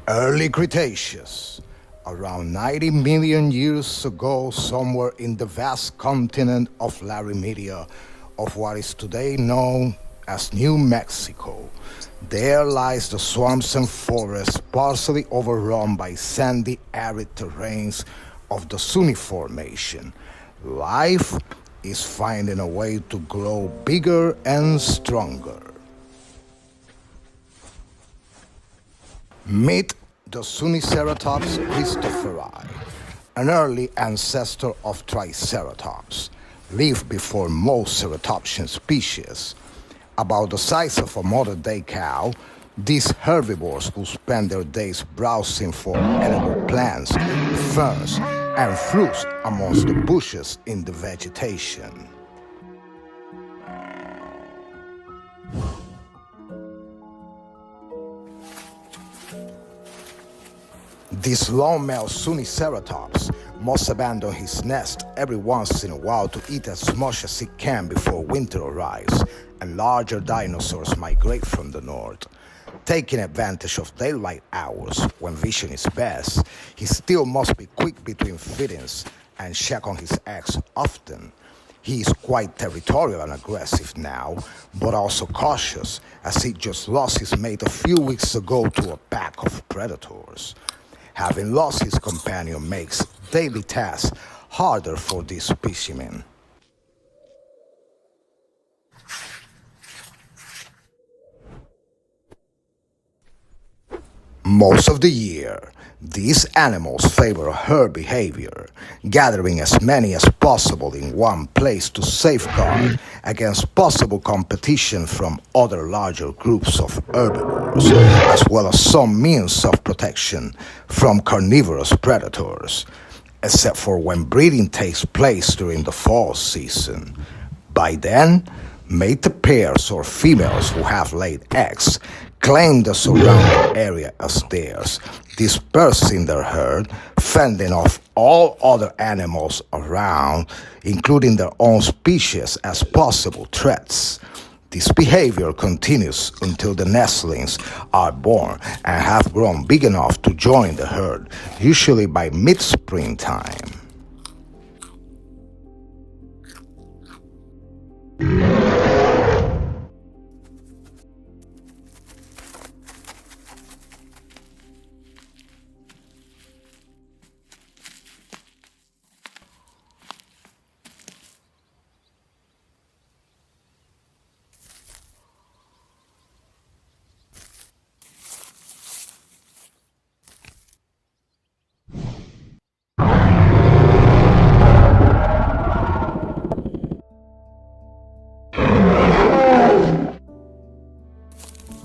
Early Cretaceous, around 90 million years ago, somewhere in the vast continent of Laramidia, of what is today known as New Mexico, there lies the swamps and forests partially overrun by sandy, arid terrains of the Zuni Formation. Life is finding a way to grow bigger and stronger. Meet the Zuniceratops Chistopheri, an early ancestor of Triceratops, lived before most ceratopsian species. About the size of a modern-day cow, these herbivores who spend their days browsing for edible plants, ferns, and fruits amongst the bushes in the vegetation. This long-male Zuniceratops must abandon his nest every once in a while to eat as much as he can before winter arrives and larger dinosaurs migrate from the north. Taking advantage of daylight hours when vision is best, he still must be quick between feedings and check on his eggs often. He is quite territorial and aggressive now, but also cautious, as he just lost his mate a few weeks ago to a pack of predators. Having lost his companion makes daily tasks harder for this specimen. Most of the year, these animals favor herd behavior, gathering as many as possible in one place to safeguard against possible competition from other larger groups of herbivores, as well as some means of protection from carnivorous predators, except for when breeding takes place during the fall season. By then, mated pairs or females who have laid eggs claim the surrounding area as theirs, dispersing their herd, fending off all other animals around, including their own species, as possible threats. This behavior continues until the nestlings are born and have grown big enough to join the herd, usually by mid-springtime.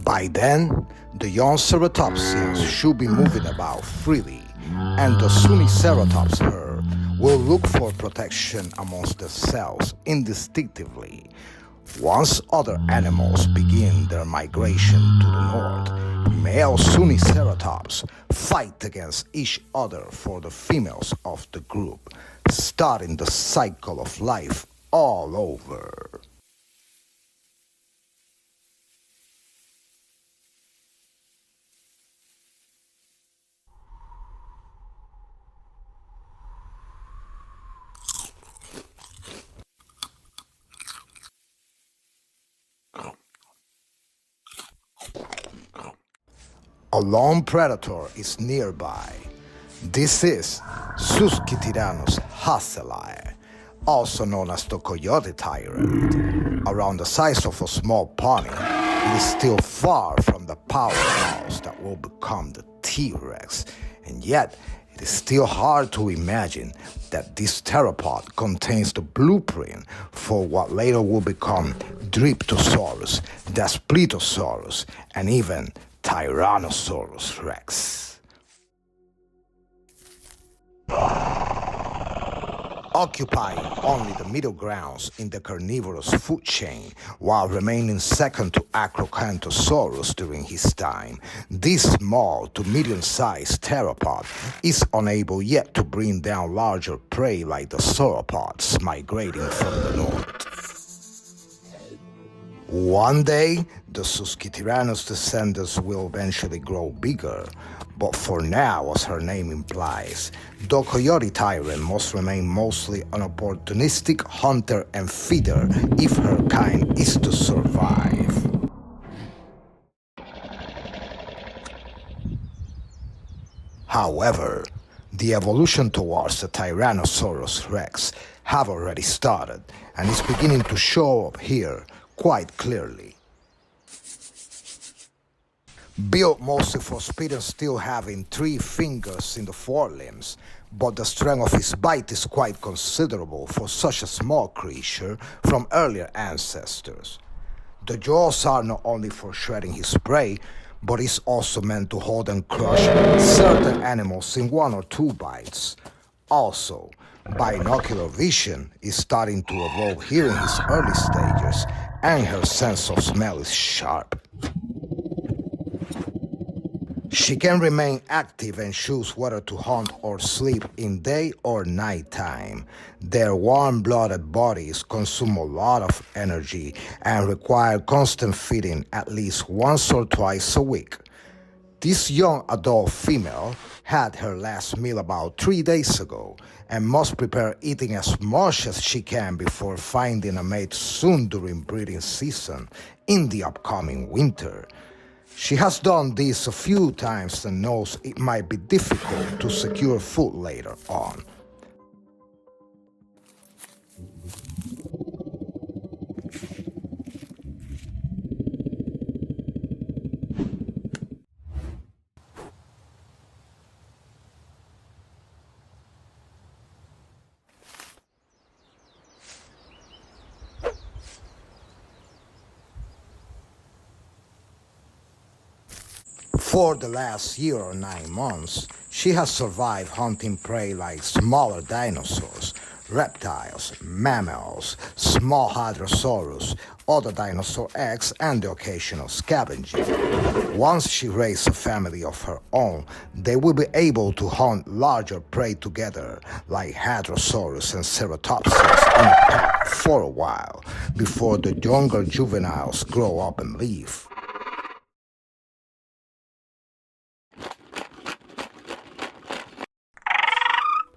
By then, the young ceratopsians should be moving about freely, and the Zuniceratops herd will look for protection amongst themselves instinctively. Once other animals begin their migration to the north, male Zuniceratops fight against each other for the females of the group, starting the cycle of life all over. A lone predator is nearby. This is Suskityrannus Hazelae, also known as the coyote tyrant. Around the size of a small pony, it is still far from the powerhouse that will become the T-Rex, and yet it is still hard to imagine that this theropod contains the blueprint for what later will become Dryptosaurus, Daspletosaurus, and even Tyrannosaurus rex. Occupying only the middle grounds in the carnivorous food chain while remaining second to Acrocanthosaurus during his time, this small to medium-sized theropod is unable yet to bring down larger prey like the sauropods migrating from the north. One day, the Suskityrannus descendants will eventually grow bigger, But for now, as her name implies, the coyote tyrant must remain mostly an opportunistic hunter and feeder if her kind is to survive. However, the evolution towards the Tyrannosaurus rex have already started and is beginning to show up here quite clearly. Built mostly for speed and still having 3 fingers in the forelimbs, but the strength of his bite is quite considerable for such a small creature from earlier ancestors. The jaws are not only for shredding his prey, but is also meant to hold and crush certain animals in 1 or 2 bites. Also, binocular vision is starting to evolve here in his early stages, and her sense of smell is sharp. She can remain active and choose whether to hunt or sleep in day or night time. Their warm-blooded bodies consume a lot of energy and require constant feeding at least once or twice a week. This young adult female had her last meal about 3 days ago and must prepare eating as much as she can before finding a mate soon during breeding season in the upcoming winter. She has done this a few times and knows it might be difficult to secure food later on. For the last year or 9 months, she has survived hunting prey like smaller dinosaurs, reptiles, mammals, small hadrosaurus, other dinosaur eggs, and the occasional scavenger. Once she raises a family of her own, they will be able to hunt larger prey together, like Hadrosaurus and Ceratopsians in a pack for a while, before the younger juveniles grow up and leave.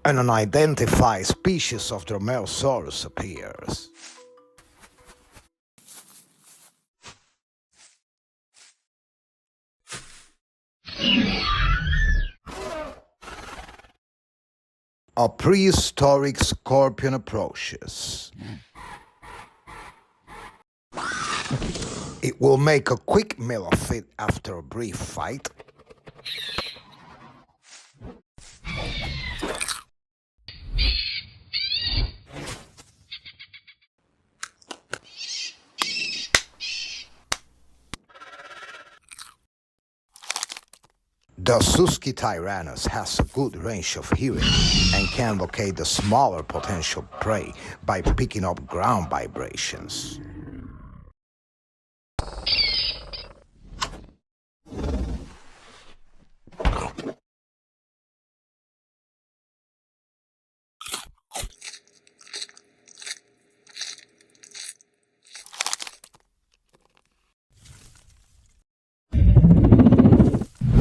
An unidentified species of Dromaeosaurus appears. A prehistoric scorpion approaches. It will make a quick meal of it after a brief fight. The Suskityrannus has a good range of hearing and can locate the smaller potential prey by picking up ground vibrations.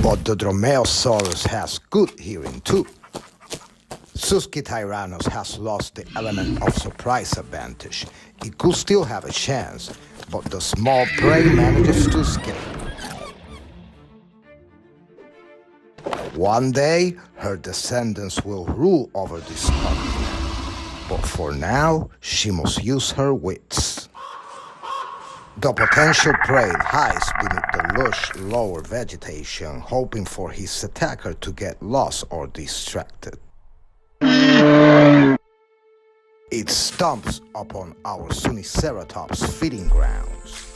But the Dromaeosaurus has good hearing too. Suskityrannus has lost the element of surprise advantage. It could still have a chance, but the small prey manages to escape. One day, her descendants will rule over this continent, but for now, she must use her wits. The potential prey hides beneath the lush lower vegetation, hoping for his attacker to get lost or distracted. It stomps upon our Zuniceratops feeding grounds.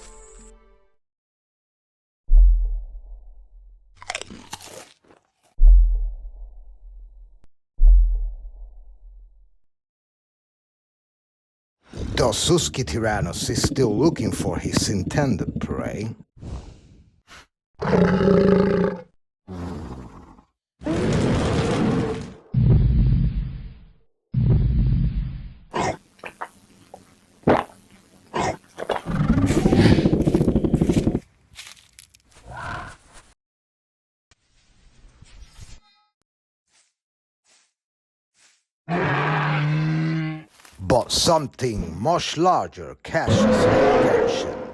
The Suskityrannus is still looking for his intended prey. but something much larger catches her attention.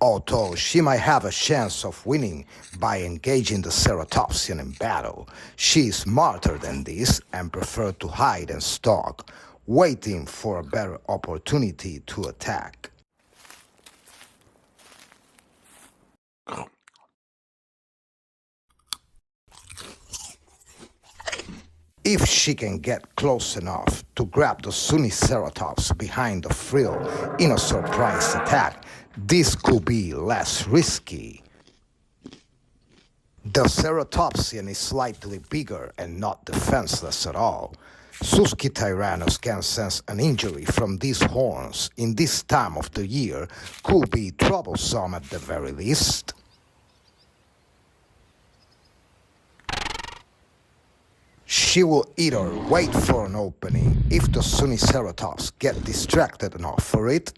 Although she might have a chance of winning by engaging the Ceratopsian in battle, she is smarter than this and prefers to hide and stalk, waiting for a better opportunity to attack. If she can get close enough to grab the Zuniceratops behind the frill in a surprise attack, this could be less risky. The Ceratopsian is slightly bigger and not defenseless at all. Suskityrannus can sense an injury from these horns in this time of the year could be troublesome at the very least. She will either wait for an opening if the Zuniceratops get distracted enough for it,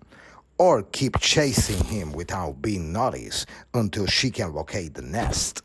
or keep chasing him without being noticed until she can locate the nest.